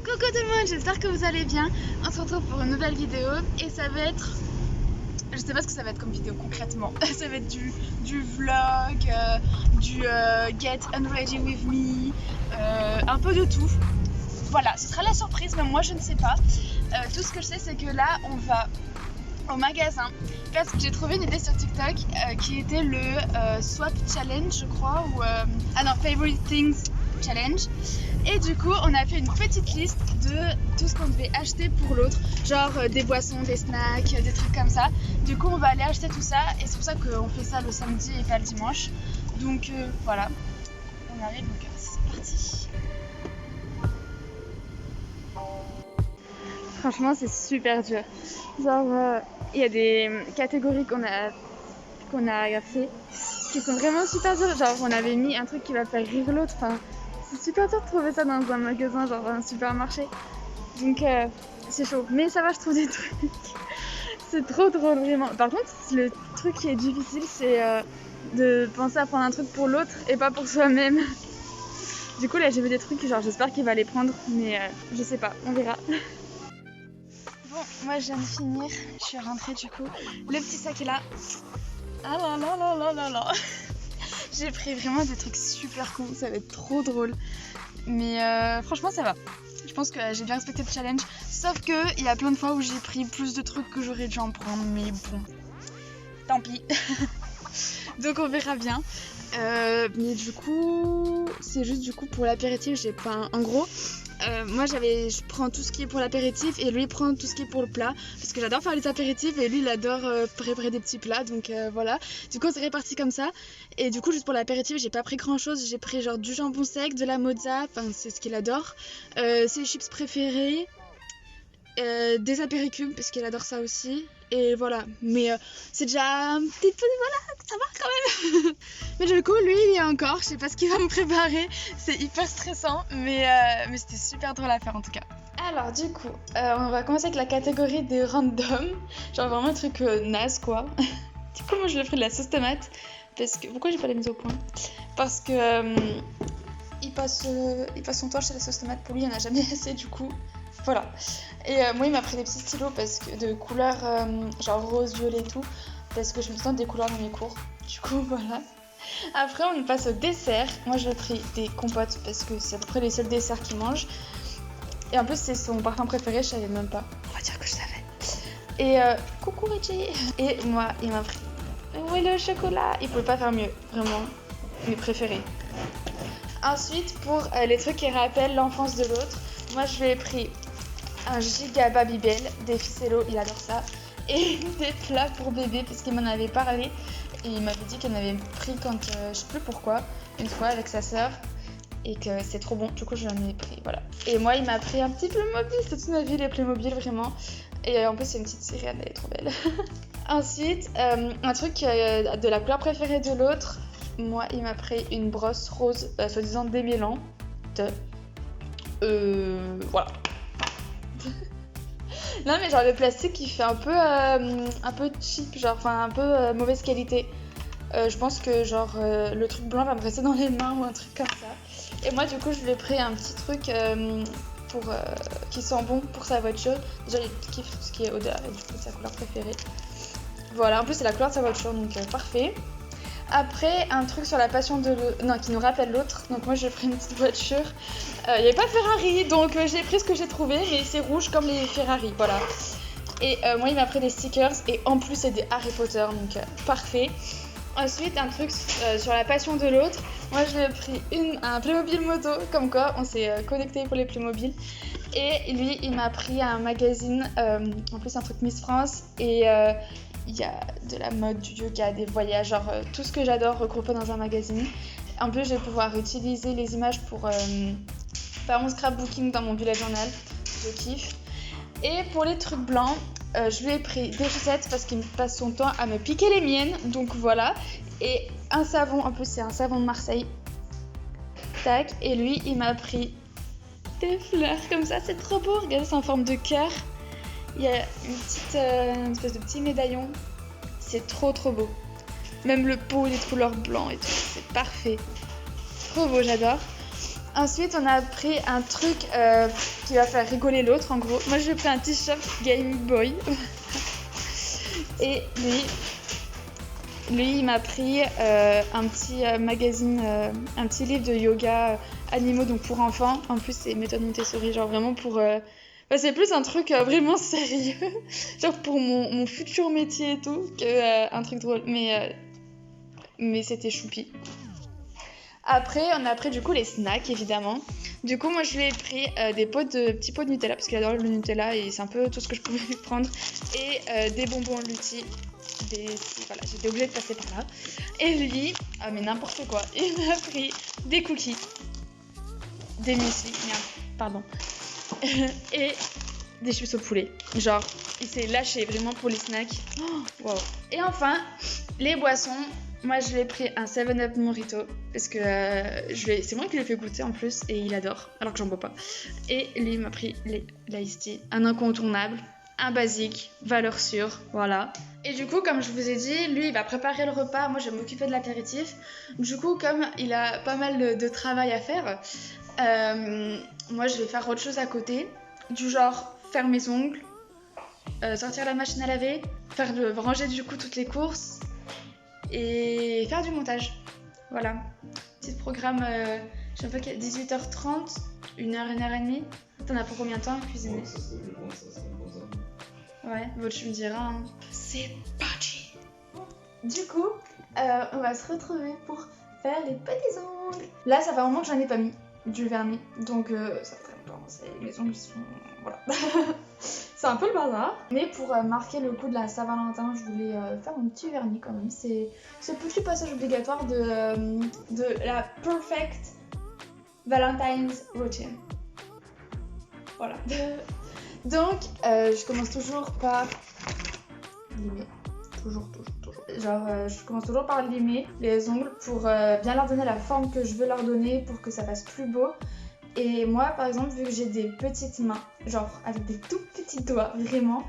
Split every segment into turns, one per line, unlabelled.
Coucou tout le monde, j'espère que vous allez bien. On se retrouve pour une nouvelle vidéo et ça va être... Je sais pas ce que ça va être comme vidéo concrètement. Ça va être du vlog, du get unready with me, un peu de tout. Voilà, ce sera la surprise, mais moi je ne sais pas. Tout ce que je sais c'est que là on va au magasin parce que j'ai trouvé une idée sur TikTok qui était le swap challenge je crois ou favorite things challenge. Et du coup on a fait une petite liste de tout ce qu'on devait acheter pour l'autre, genre des boissons, des snacks, des trucs comme ça. Du coup on va aller acheter tout ça et c'est pour ça qu'on fait ça le samedi et pas le dimanche. Donc voilà, on arrive, donc c'est parti. Franchement c'est super dur. Genre il y a des catégories qu'on a fait qui sont vraiment super dures. Genre on avait mis un truc qui va faire rire l'autre. Enfin, c'est super dur de trouver ça dans un magasin, genre un supermarché. Donc c'est chaud. Mais ça va, je trouve des trucs. C'est trop drôle vraiment. Par contre, le truc qui est difficile, c'est de penser à prendre un truc pour l'autre et pas pour soi-même. Du coup là j'ai vu des trucs, genre j'espère qu'il va les prendre, mais je sais pas, on verra. Bon, moi je viens de finir, je suis rentrée du coup. Le petit sac est là. Ah là là là là là là. J'ai pris vraiment des trucs super cool, ça va être trop drôle. Mais franchement ça va. Je pense que j'ai bien respecté le challenge. Sauf que il y a plein de fois où j'ai pris plus de trucs que j'aurais dû en prendre. Mais bon, tant pis. Donc on verra bien. Mais du coup, c'est juste du coup pour l'apéritif, j'ai pas... En gros, moi je prends tout ce qui est pour l'apéritif et lui prend tout ce qui est pour le plat. Parce que j'adore faire les apéritifs et lui il adore préparer des petits plats. Donc voilà, du coup on s'est répartis comme ça. Et du coup juste pour l'apéritif j'ai pas pris grand chose. J'ai pris genre du jambon sec, de la mozza, enfin c'est ce qu'il adore, ses chips préférés, des apéricubes parce qu'il adore ça aussi. Et voilà, mais c'est déjà un petit peu, voilà, ça va quand même. Mais du coup lui il y a encore, je sais pas ce qu'il va me préparer, c'est hyper stressant, mais c'était super drôle à faire en tout cas. Alors du coup, on va commencer avec la catégorie des random, genre vraiment un truc naze quoi. Du coup moi je lui ai pris de la sauce tomate, parce que, pourquoi j'ai pas la mise au point? Parce que il passe son temps chez la sauce tomate, pour lui il n'y en a jamais assez du coup. Voilà. Et moi il m'a pris des petits stylos parce que de couleurs genre rose, violet et tout, parce que je me sens des couleurs dans mes cours. Du coup voilà. Après on passe au dessert. Moi j'ai pris des compotes parce que c'est à peu près les seuls desserts qu'il mange. Et en plus c'est son parfum préféré, je savais même pas. On va dire que je savais. Et coucou Reggie. Et moi il m'a pris le chocolat. Il pouvait pas faire mieux, vraiment. Mes préférés. Ensuite pour les trucs qui rappellent l'enfance de l'autre, moi je lui ai pris un giga Babybel des ficello, il adore ça, et des plats pour bébé parce qu'il m'en avait parlé et il m'avait dit qu'il en avait pris quand je sais plus pourquoi, une fois avec sa sœur, et que c'est trop bon, du coup je l'en ai pris, voilà. Et moi il m'a pris un petit Playmobil, c'est toute ma vie les Playmobil vraiment, et en plus c'est une petite sirène, elle est trop belle. Ensuite un truc de la couleur préférée de l'autre, moi il m'a pris une brosse rose soi-disant démêlante, voilà. Non mais genre le plastique qui fait un peu cheap, genre enfin un peu mauvaise qualité. Je pense que genre le truc blanc va me rester dans les mains ou un truc comme ça. Et moi du coup je lui ai pris un petit truc pour qui sent bon pour sa voiture. Déjà il kiffe tout ce qui est odeur et du coup c'est sa couleur préférée. Voilà, en plus c'est la couleur de sa voiture donc parfait. Après, un truc sur la passion de l'autre, non, qui nous rappelle l'autre. Donc moi j'ai pris une petite voiture. Il n'y avait pas Ferrari, donc j'ai pris ce que j'ai trouvé, mais c'est rouge comme les Ferrari, voilà. Et moi il m'a pris des stickers et en plus c'est des Harry Potter, donc parfait. Ensuite, un truc sur la passion de l'autre. Moi je lui ai pris un Playmobil moto, comme quoi on s'est connecté pour les Playmobil. Et lui il m'a pris un magazine, en plus un truc Miss France, et il y a de la mode, du yoga, des voyages, genre tout ce que j'adore regroupé dans un magazine. En plus, je vais pouvoir utiliser les images pour faire mon scrapbooking dans mon bullet journal. Je kiffe. Et pour les trucs blancs, je lui ai pris des chaussettes parce qu'il passe son temps à me piquer les miennes. Donc voilà. Et un savon, en plus c'est un savon de Marseille. Tac. Et lui, il m'a pris des fleurs comme ça. C'est trop beau. Regardez, c'est en forme de cœur. Il y a une espèce de petit médaillon. C'est trop trop beau. Même le pot, il est de couleur blanc et tout. C'est parfait. Trop beau, j'adore. Ensuite, on a pris un truc qui va faire rigoler l'autre, en gros. Moi, j'ai pris un t-shirt Game Boy. Et lui, il m'a pris un petit magazine, un petit livre de yoga animaux, donc pour enfants. En plus, c'est méthode Montessori, genre vraiment pour... c'est plus un truc vraiment sérieux, genre pour mon futur métier et tout, qu'un truc drôle. Mais c'était choupi. Après, on a pris du coup les snacks, évidemment. Du coup, moi, je lui ai pris petits pots de Nutella, parce qu'il adore le Nutella et c'est un peu tout ce que je pouvais lui prendre. Et des bonbons Lutti. Voilà, j'étais obligée de passer par là. Et lui, mais n'importe quoi, il m'a pris des cookies, des muesli, merde, pardon, et des chips au poulet. Genre, il s'est lâché vraiment pour les snacks. Oh, wow. Et enfin, les boissons. Moi, je lui ai pris un 7-Up Mojito parce que c'est moi qui lui ai fait goûter en plus et il adore, alors que j'en bois pas. Et lui, il m'a pris l'Ice Tea, un incontournable, un basique, valeur sûre, voilà. Et du coup, comme je vous ai dit, lui, il va préparer le repas. Moi, je vais m'occuper de l'apéritif. Du coup, comme il a pas mal de travail à faire, moi, je vais faire autre chose à côté, du genre faire mes ongles, sortir la machine à laver, ranger du coup toutes les courses. Et faire du montage. Voilà. Petit programme, je sais pas, 18h30, 1h, 1h30. T'en as pour combien de temps à cuisiner? Ouais, tu me diras. Hein. C'est parti. Du coup, on va se retrouver pour faire les petits ongles. Là, ça fait un moment que j'en ai pas mis du vernis. Donc, ça fait longtemps. Les ongles sont... Voilà. C'est un peu le bazar. Mais pour marquer le coup de la Saint-Valentin, je voulais faire un petit vernis quand même. C'est le petit passage obligatoire de la Perfect Valentine's Routine. Voilà. Donc, je commence toujours par limer. Toujours. Genre, je commence toujours par limer les ongles pour bien leur donner la forme que je veux leur donner pour que ça fasse plus beau. Et moi, par exemple, vu que j'ai des petites mains, genre avec des tout petits doigts, vraiment,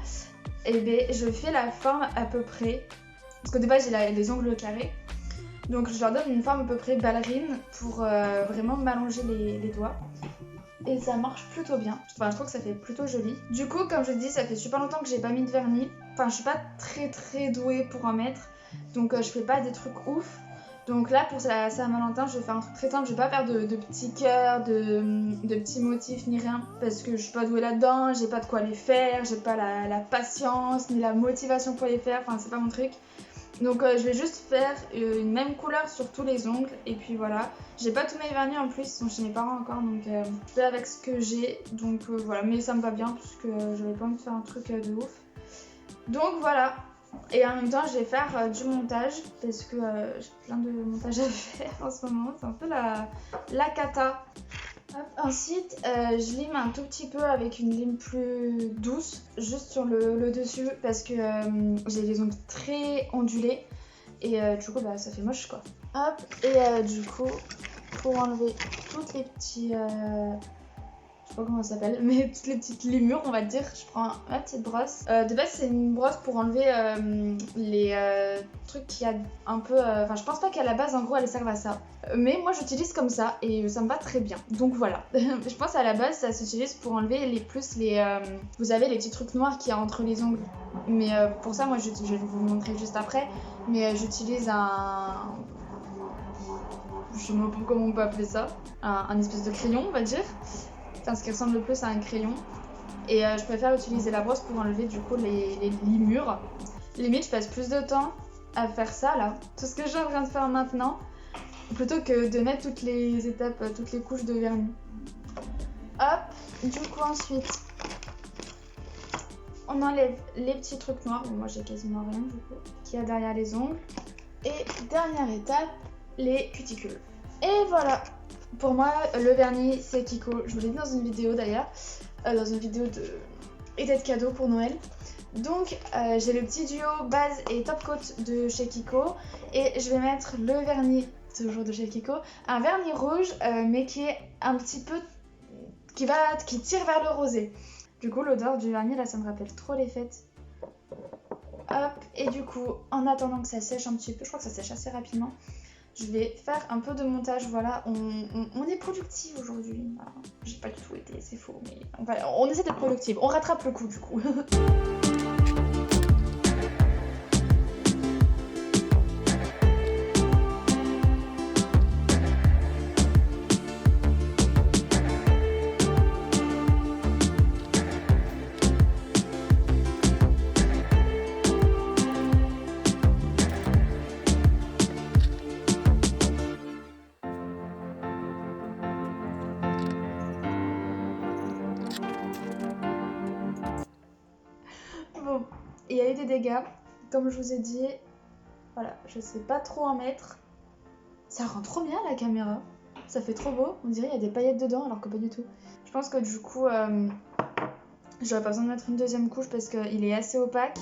et ben je fais la forme à peu près, parce qu'au départ j'ai les ongles carrés, donc je leur donne une forme à peu près ballerine pour vraiment m'allonger les doigts. Et ça marche plutôt bien, enfin je trouve que ça fait plutôt joli. Du coup, comme je dis, ça fait super longtemps que j'ai pas mis de vernis, enfin je suis pas très douée pour en mettre, donc je fais pas des trucs ouf. Donc là, pour Saint-Valentin, je vais faire un truc très simple. Je vais pas faire de petits cœurs, de petits motifs ni rien. Parce que je suis pas douée là-dedans, j'ai pas de quoi les faire, j'ai pas la patience ni la motivation pour les faire. Enfin, c'est pas mon truc. Donc je vais juste faire une même couleur sur tous les ongles. Et puis voilà. J'ai pas tous mes vernis en plus, ils sont chez mes parents encore. Donc je fais avec ce que j'ai. Donc voilà. Mais ça me va bien parce que j'avais pas envie de faire un truc de ouf. Donc voilà. Et en même temps, je vais faire du montage parce que j'ai plein de montage à faire en ce moment. C'est un peu la cata. Hop. Ensuite, je lime un tout petit peu avec une lime plus douce, juste sur le dessus parce que j'ai les ongles très ondulés et du coup, ça fait moche quoi. Hop. Et du coup, pour enlever toutes les petits... je sais pas comment ça s'appelle, mais toutes les petites limures, on va dire. Je prends ma petite brosse. De base, c'est une brosse pour enlever les trucs qui a un peu... Enfin, je pense pas qu'à la base, en gros, elle serve à ça. Mais moi, j'utilise comme ça et ça me va très bien. Donc voilà. Je pense à la base, ça s'utilise pour enlever vous savez, les petits trucs noirs qu'il y a entre les ongles. Mais pour ça, moi, je vais vous montrer juste après. Mais j'utilise je sais même pas comment on peut appeler ça. Un espèce de crayon, on va dire. Enfin, ce qui ressemble le plus à un crayon. Et je préfère utiliser la brosse pour enlever du coup les limures. Limite, je passe plus de temps à faire ça là, tout ce que je suis en train de faire maintenant, plutôt que de mettre toutes les étapes, toutes les couches de vernis. Hop, du coup ensuite, on enlève les petits trucs noirs, bon, moi j'ai quasiment rien du coup, qu'il y a derrière les ongles. Et dernière étape, les cuticules. Et voilà. Pour moi, le vernis, c'est Kiko. Je vous l'ai dit dans une vidéo d'ailleurs, dans une vidéo idée de cadeau pour Noël. Donc, j'ai le petit duo base et top coat de chez Kiko. Et je vais mettre le vernis, toujours de chez Kiko, un vernis rouge, mais qui est un petit peu... qui tire vers le rosé. Du coup, l'odeur du vernis, là, ça me rappelle trop les fêtes. Hop, et du coup, en attendant que ça sèche un petit peu, je crois que ça sèche assez rapidement,
Je vais faire un peu de montage, voilà, on est productive aujourd'hui. Voilà. J'ai pas du tout été, c'est faux, mais on essaie d'être productive. On rattrape le coup du coup. Bon, il y a eu des dégâts, comme je vous ai dit. Voilà, je sais pas trop en mettre. Ça rend trop bien la caméra. Ça fait trop beau. On dirait qu'il y a des paillettes dedans alors que pas du tout. Je pense que du coup, j'aurais pas besoin de mettre une deuxième couche parce qu'il est assez opaque.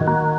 Ciao.